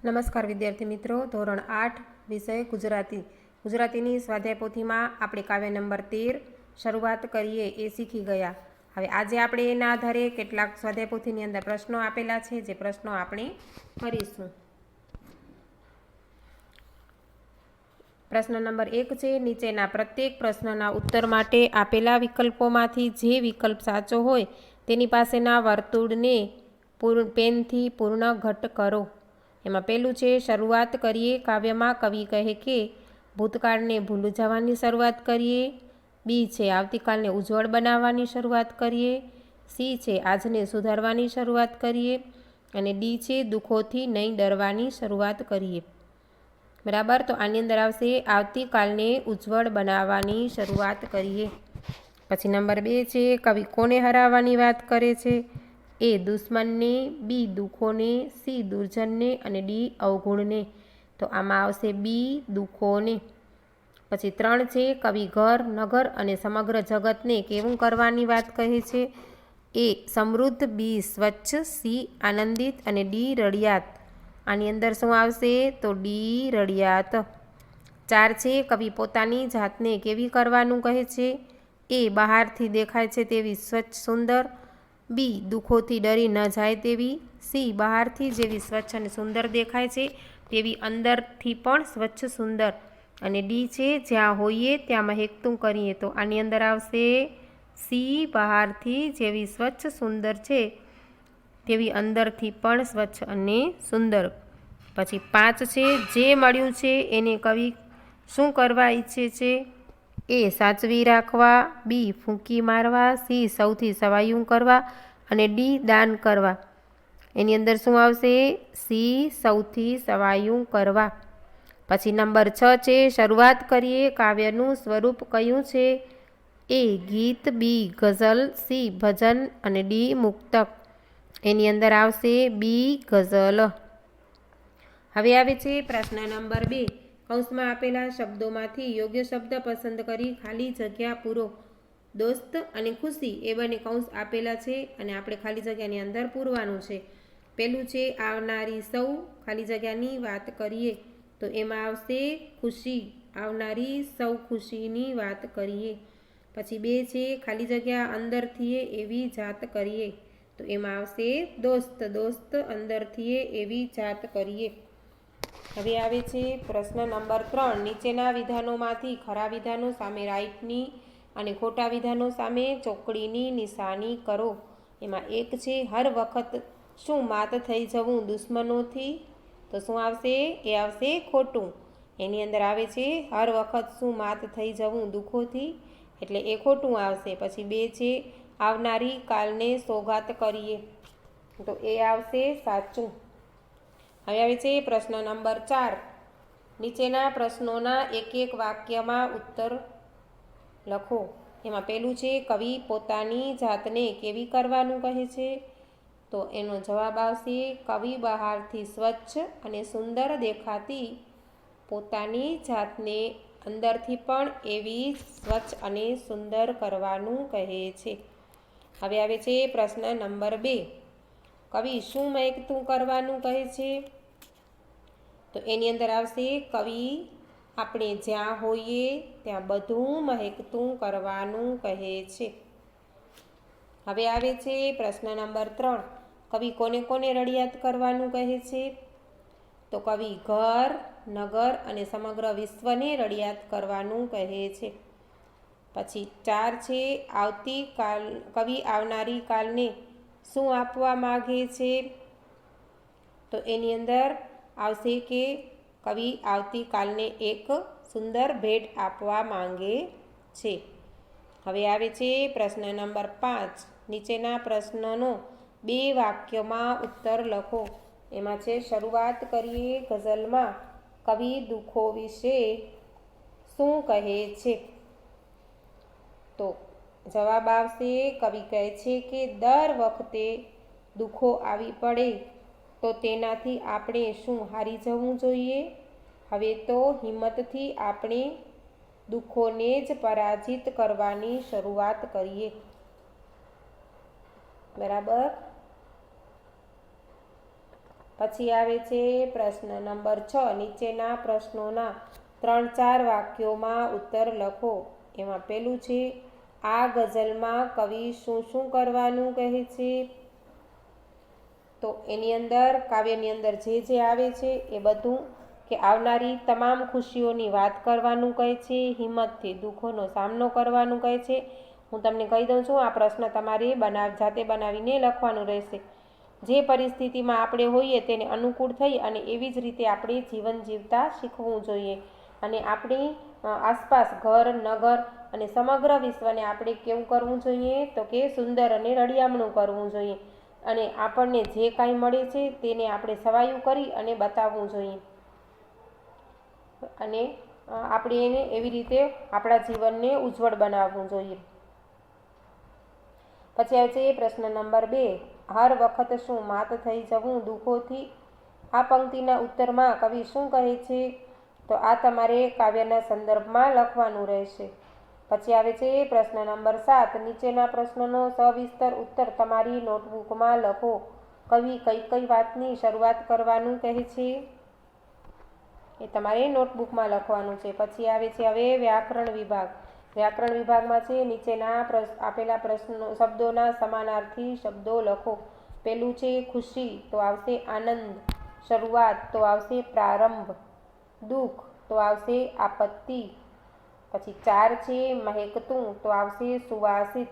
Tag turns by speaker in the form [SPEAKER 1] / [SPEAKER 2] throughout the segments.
[SPEAKER 1] નમસ્કાર વિદ્યાર્થી મિત્રો, ધોરણ 8 વિષય ગુજરાતીની સ્વાધ્યાય પોથીમાં આપણે કાવ્ય નંબર 13 શરૂઆત કરીએ એ શીખી ગયા. હવે આજે આપણે એના આધારે કેટલાક સ્વાધ્યાય પોથીની અંદર પ્રશ્નો આપેલા છે, જે પ્રશ્નો આપણે કરીશું. પ્રશ્ન નંબર 1 છે, નીચેના પ્રત્યેક પ્રશ્નના ઉત્તર માટે આપેલા વિકલ્પોમાંથી જે વિકલ્પ સાચો હોય તેની પાસેના વર્તુળને પેનથી પૂર્ણ ઘટ કરો. એમાં પહેલું છે, શરૂઆત કરીએ. કાવ્યમાં કવિ કહે કે ભૂતકાળને ભૂલી જવાની શરૂઆત કરીએ. બી છે, આવતીકાલને ઉજ્જવળ બનાવવાની શરૂઆત કરીએ. સી છે, આજને સુધારવાની શરૂઆત કરીએ. અને ડી છે, દુઃખોથી નહીં ડરવાની શરૂઆત કરીએ. બરાબર, તો આની અંદર આવશે આવતીકાલને ઉજ્જવળ બનાવવાની શરૂઆત કરીએ. પછી નંબર 2 છે, કવિ કોને હરાવવાની વાત કરે છે? એ દુશ્મનને, બી દુઃખોને, સી દુર્જનને અને ડી અવગુણને. તો આમાં આવશે બી દુઃખોને. પછી 3 છે, કવિ ઘર, નગર અને સમગ્ર જગતને કેવું કરવાની વાત કહે છે? એ સમૃદ્ધ, બી સ્વચ્છ, સી આનંદિત અને ડી રડિયાત. આની અંદર શું આવશે? તો ડી રડિયાત. 4 છે, કવિ પોતાની જાતને કેવી કરવાનું કહે છે? એ બહારથી દેખાય છે તેવી સ્વચ્છ સુંદર, બી દુઃખોથી ડરી ન જાય તેવી, સી બહારથી જેવી સ્વચ્છ અને સુંદર દેખાય છે તેવી અંદરથી પણ સ્વચ્છ સુંદર, અને ડી છે, જ્યાં હોઈએ ત્યાં મહેકતું કરીએ. તો આની અંદર આવશે સી બહારથી જેવી સ્વચ્છ સુંદર છે તેવી અંદરથી પણ સ્વચ્છ અને સુંદર. પછી 5 છે, જે મળ્યું છે એને કવિ શું કરવા ઈચ્છે છે? એ સાચવી રાખવા, બી ફૂંકી મારવા, સી સૌથી સવાયું કરવા અને ડી દાન કરવા. એની અંદર શું આવશે? સી સૌથી સવાયું કરવા. પછી નંબર 6 છે, શરૂઆત કરીએ. કાવ્યનું સ્વરૂપ કયું છે? એ ગીત, બી ગઝલ, સી ભજન અને ડી મુક્તક. એની અંદર આવશે બી ગઝલ. હવે આવે છે પ્રશ્ન નંબર 2. કૌંસમાં આપેલા શબ્દોમાંથી યોગ્ય શબ્દ પસંદ કરી ખાલી જગ્યા પૂરો. દોસ્ત અને ખુશી એ બંને કૌંસ આપેલા છે અને આપણે ખાલી જગ્યાની અંદર પૂરવાનું છે. પહેલું છે, આવનારી સૌ ખાલી જગ્યાની વાત કરીએ. તો એમાં આવશે ખુશી, આવનારી સૌ ખુશીની વાત કરીએ. પછી 2 છે, ખાલી જગ્યા અંદરથી એવી જાત કરીએ. તો એમાં આવશે દોસ્ત, દોસ્ત અંદરથી એવી જાત કરીએ. હવે આવે છે પ્રશ્ન નંબર 3. નીચેના વિધાનોમાંથી ખરા વિધાનો સામે રાઈટની અને ખોટા વિધાનો સામે ચોકડીની નિશાની કરો. એમાં 1 છે, હર વખત શું માત થઈ જવું દુશ્મનોથી? તો શું આવશે? એ આવશે ખોટું. એની અંદર આવે છે હર વખત શું માત થઈ જવું દુઃખોથી, એટલે એ ખોટું આવશે. પછી 2 છે, આવનારી કાલને સોગાત કરીએ. તો એ આવશે સાચું. હવે આવે છે પ્રશ્ન નંબર 4. નીચેના પ્રશ્નોના એક એક વાક્યમાં ઉત્તર લખો. એમાં પહેલું છે, કવિ પોતાની જાતને કેવી કરવાનું કહે છે? તો એનો જવાબ આવશે કવિ બહારથી સ્વચ્છ અને સુંદર દેખાતી પોતાની જાતને અંદરથી પણ એવી સ્વચ્છ અને સુંદર કરવાનું કહે છે. હવે આવે છે પ્રશ્ન નંબર 2. કવિ શું મહેકતું કરવાનું કહે છે? તો એની અંદર આવશે કવિ આપણે જ્યાં હોઈએ ત્યાં બધું મહેકતું કરવાનું કહે છે. હવે આવે છે પ્રશ્ન નંબર 3. કવિ કોને કોને રડિયાત કરવાનું કહે છે? તો કવિ ઘર, નગર અને સમગ્ર વિશ્વને રડિયાત કરવાનું કહે છે. પછી 4 છે, કવિ આવનારી કાલને શું આપવા માગે છે? તો એની અંદર આવશે કે કવિ આવતીકાલને એક સુંદર ભેટ આપવા માંગે છે. હવે આવે છે પ્રશ્ન નંબર 5. નીચેના પ્રશ્નનો 2 વાક્યોમાં ઉત્તર લખો. એમાં છે, શરૂઆત કરીએ. ગઝલમાં કવિ દુઃખો વિશે શું કહે છે? તો જવાબ આવશે કવિ કહે છે કે દર વખતે દુઃખો આવી પડે તો તેનાથી આપણે શું હારી જવું જોઈએ? હવે તો હિંમતથી આપણે દુઃખોને જ પરાજિત કરવાની શરૂઆત કરીએ. બરાબર. પછી આવે છે પ્રશ્ન નંબર 6, નીચેના પ્રશ્નોના 3-4 વાક્યોમાં ઉત્તર લખો. એમાં પહેલું છે, આ ગઝલમાં કવિ શું શું કરવાનું કહે છે? તો એની અંદર કાવ્યની અંદર જે આવે છે એ બધું કે આવનારી તમામ ખુશીઓની વાત કરવાનું કહે છે, હિંમતથી દુઃખોનો સામનો કરવાનું કહે છે. હું તમને કહી દઉં છું, આ પ્રશ્ન તમારે જાતે બનાવીને લખવાનું રહેશે. જે પરિસ્થિતિમાં આપણે હોઈએ તેને અનુકૂળ થઈ અને એવી જ રીતે આપણે જીવન જીવતા શીખવું જોઈએ. અને આપણી આસપાસ ઘર, નગર અને સમગ્ર વિશ્વને આપણે કેવું કરવું જોઈએ? તો કે સુંદર અને રળિયામણું કરવું જોઈએ. અને આપણને જે કાંઈ મળે છે તેને આપણે સવાયું કરી અને બતાવવું જોઈએ. અને આપણે એને એવી રીતે આપણા જીવનને ઉજ્જવળ બનાવવું જોઈએ. પછી આવે છે પ્રશ્ન નંબર 2, હર વખત શું માત થઈ જવું દુઃખોથી? આ પંક્તિના ઉત્તરમાં કવિ શું કહે છે? તો આ તમારે કાવ્યના સંદર્ભમાં લખવાનું રહેશે. પછી આવે છે પ્રશ્ન નંબર 7, નીચેના પ્રશ્નનો સવિસ્તર ઉત્તર તમારી નોટબુકમાં લખો. કવિ કઈ કઈ વાતની શરૂઆત કરવાનું કહે છે એ તમારે નોટબુકમાં લખવાનું છે. પછી આવે છે હવે વ્યાકરણ વિભાગ. વ્યાકરણ વિભાગમાં છે નીચેના આપેલા શબ્દોના સમાનાર્થી શબ્દો લખો. પહેલું છે ખુશી, તો આવશે આનંદ. શરૂઆત, તો આવશે પ્રારંભ. દુઃખ, તો આવશે આપત્તિ. પછી 4 છે મહેકતું, તો આવશે સુવાસિત.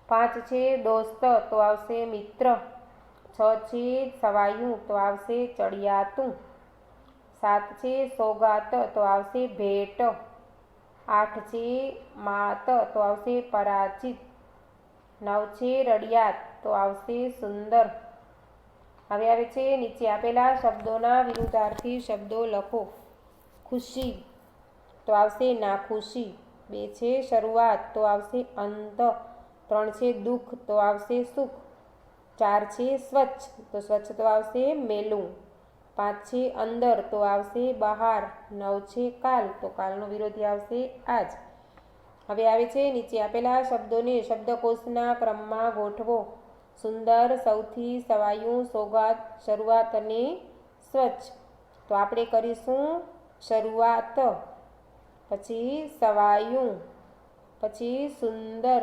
[SPEAKER 1] 5 છે દોસ્ત, તો આવશે મિત્ર. 6 છે સવાયું, તો આવશે ચડિયાતું. 7 છે સોગાત, તો આવશે ભેટ. 8 છે માત, તો આવશે પરાજિત. 9 છે રડિયાત, તો આવશે સુંદર. હવે આવે છે નીચે આપેલા શબ્દોના વિરુદ્ધાર્થી શબ્દો લખો. ખુશી, તો આવશે નાખુશી. 2 છે શરૂઆત, તો આવશે અંત. 3 છે દુઃખ, તો આવશે સુખ. 4 છે સ્વચ્છ, તો સ્વચ્છ તો આવશે મેલું. 5 છે અંદર, તો આવશે બહાર. 9 છે કાલ, તો કાલનો વિરોધી આવશે આજ. હવે આવે છે નીચે આપેલા શબ્દોને શબ્દકોશના ક્રમમાં ગોઠવો. સુંદર, સૌથી, સવાયું, સોગાત, શરૂઆત અને સ્વચ્છ. તો આપણે કરીશું શરૂઆત, પછી સવાયું, પછી સુંદર,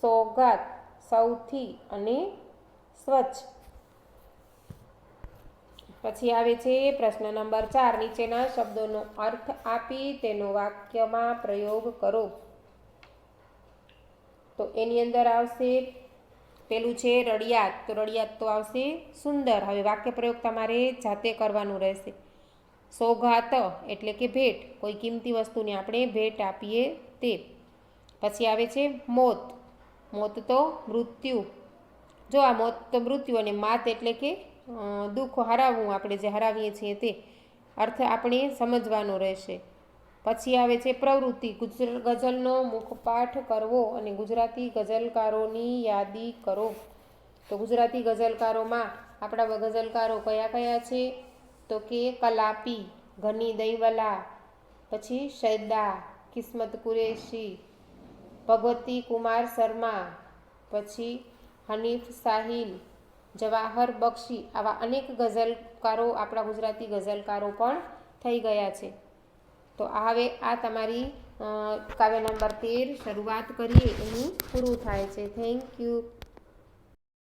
[SPEAKER 1] સોગાત, સૌથી અને સ્વચ્છ. પછી આવે છે પ્રશ્ન નંબર 4, નીચેના શબ્દોનો અર્થ આપી તેનો વાક્યમાં પ્રયોગ કરો. તો એની અંદર આવશે પેલું છે રડિયાત, તો રડિયાત તો આવશે સુંદર. હવે વાક્ય પ્રયોગ તમારે જાતે કરવાનું રહેશે. સોગાત એટલે કે ભેટ, કોઈ કિંમતી વસ્તુને આપણે ભેટ આપીએ તે. પછી આવે છે મોત, મોત તો મૃત્યુ. જો આ મોત તો મૃત્યુ, અને માત એટલે કે દુઃખ હરાવવું, આપણે જે હરાવીએ છીએ તે અર્થ આપણે સમજવાનો રહેશે. પછી આવે છે પ્રવૃત્તિ, ગઝલનો મુખપાઠ કરવો અને ગુજરાતી ગઝલકારોની યાદી કરો. તો ગુજરાતી ગઝલકારોમાં આપણા ગઝલકારો કયા કયા છે? તો કે કલાપી, ઘની દહીંવલા, પછી સૈદા, કિસ્મત કુરેશી, ભગવતી કુમાર શર્મા, પછી હનીફ સાહિલ, જવાહર બક્ષી. આવા અનેક ગઝલકારો આપણા ગુજરાતી ગઝલકારો પણ થઈ ગયા છે. તો હવે આ તમારી કાવ્ય નંબર 13 શરૂઆત કરીએ એનું પૂરું થાય છે. Thank you.